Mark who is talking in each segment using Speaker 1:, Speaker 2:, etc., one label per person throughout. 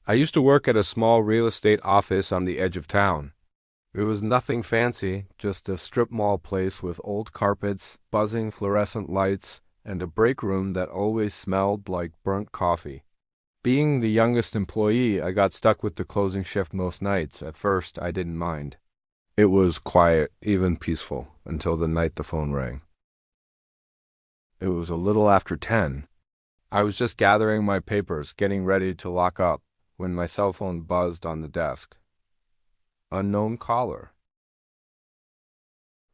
Speaker 1: I used to work at a small real estate office on the edge of town. It was nothing fancy, just a strip mall place with old carpets, buzzing fluorescent lights, and a break room that always smelled like burnt coffee. Being the youngest employee, I got stuck with the closing shift most nights. At first, I didn't mind. It was quiet, even peaceful, until the night the phone rang. It was a little after 10. I was just gathering my papers, getting ready to lock up, when my cell phone buzzed on the desk. Unknown caller.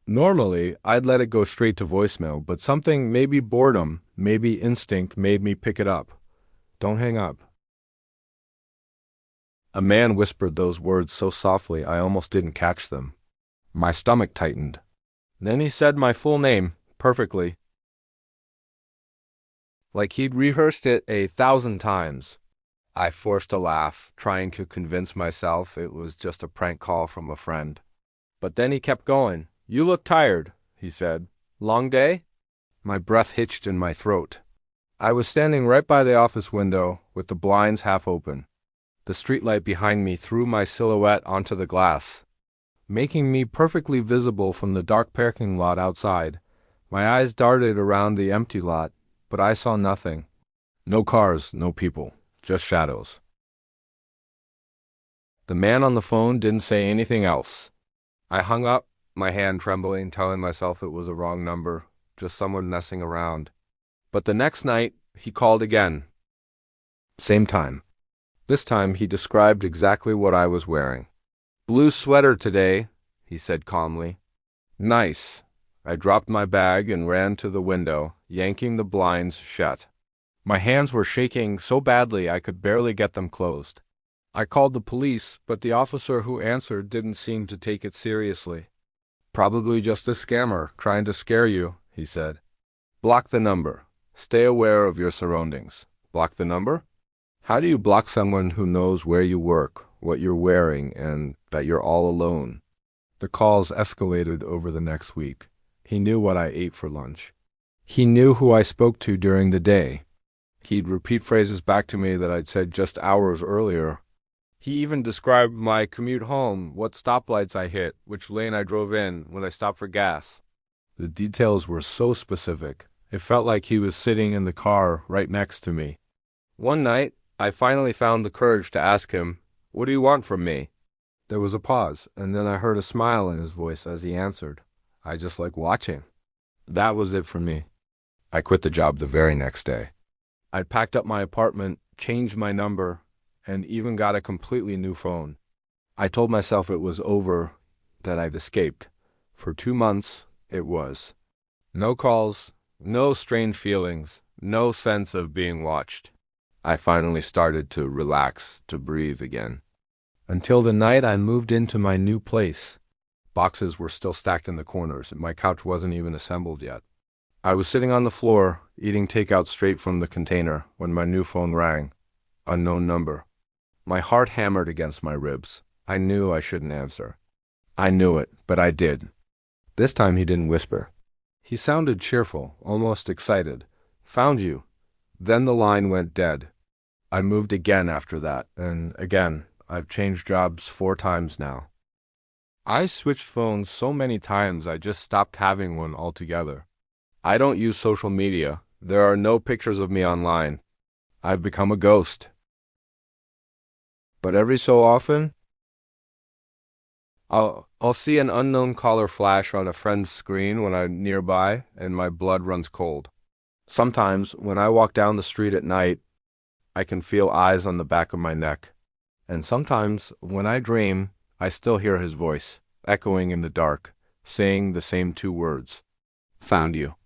Speaker 1: Normally, I'd let it go straight to voicemail, but something, maybe boredom, maybe instinct, made me pick it up. Don't hang up. A man whispered those words so softly I almost didn't catch them. My stomach tightened. Then he said my full name, perfectly. Like he'd rehearsed it 1,000 times. I forced a laugh, trying to convince myself it was just a prank call from a friend. But then he kept going. "You look tired," he said. "Long day?" My breath hitched in my throat. I was standing right by the office window, with the blinds half open. The streetlight behind me threw my silhouette onto the glass, making me perfectly visible from the dark parking lot outside. My eyes darted around the empty lot, but I saw nothing. No cars, no people. Just shadows. The man on the phone didn't say anything else. I hung up, my hand trembling, telling myself it was a wrong number, just someone messing around. But the next night, he called again. Same time. This time, he described exactly what I was wearing. "Blue sweater today," he said calmly. "Nice." I dropped my bag and ran to the window, yanking the blinds shut. My hands were shaking so badly I could barely get them closed. I called the police, but the officer who answered didn't seem to take it seriously. "Probably just a scammer trying to scare you," he said. "Block the number. Stay aware of your surroundings." "Block the number?" How do you block someone who knows where you work, what you're wearing, and that you're all alone? The calls escalated over the next week. He knew what I ate for lunch. He knew who I spoke to during the day. He'd repeat phrases back to me that I'd said just hours earlier. He even described my commute home, what stoplights I hit, which lane I drove in, when I stopped for gas. The details were so specific. It felt like he was sitting in the car right next to me. One night, I finally found the courage to ask him, "What do you want from me?" There was a pause, and then I heard a smile in his voice as he answered, "I just like watching." That was it for me. I quit the job the very next day. I'd packed up my apartment, changed my number, and even got a completely new phone. I told myself it was over, that I'd escaped. For 2 months, it was. No calls, no strange feelings, no sense of being watched. I finally started to relax, to breathe again. Until the night I moved into my new place. Boxes were still stacked in the corners, and my couch wasn't even assembled yet. I was sitting on the floor, eating takeout straight from the container, when my new phone rang. Unknown number. My heart hammered against my ribs. I knew I shouldn't answer. I knew it, but I did. This time he didn't whisper. He sounded cheerful, almost excited. "Found you." Then the line went dead. I moved again after that, and again. I've changed jobs 4 times now. I switched phones so many times I just stopped having one altogether. I don't use social media. There are no pictures of me online. I've become a ghost. But every so often, I'll see an unknown caller flash on a friend's screen when I'm nearby, and my blood runs cold. Sometimes, when I walk down the street at night, I can feel eyes on the back of my neck. And sometimes, when I dream, I still hear his voice, echoing in the dark, saying the same 2 words. "Found you."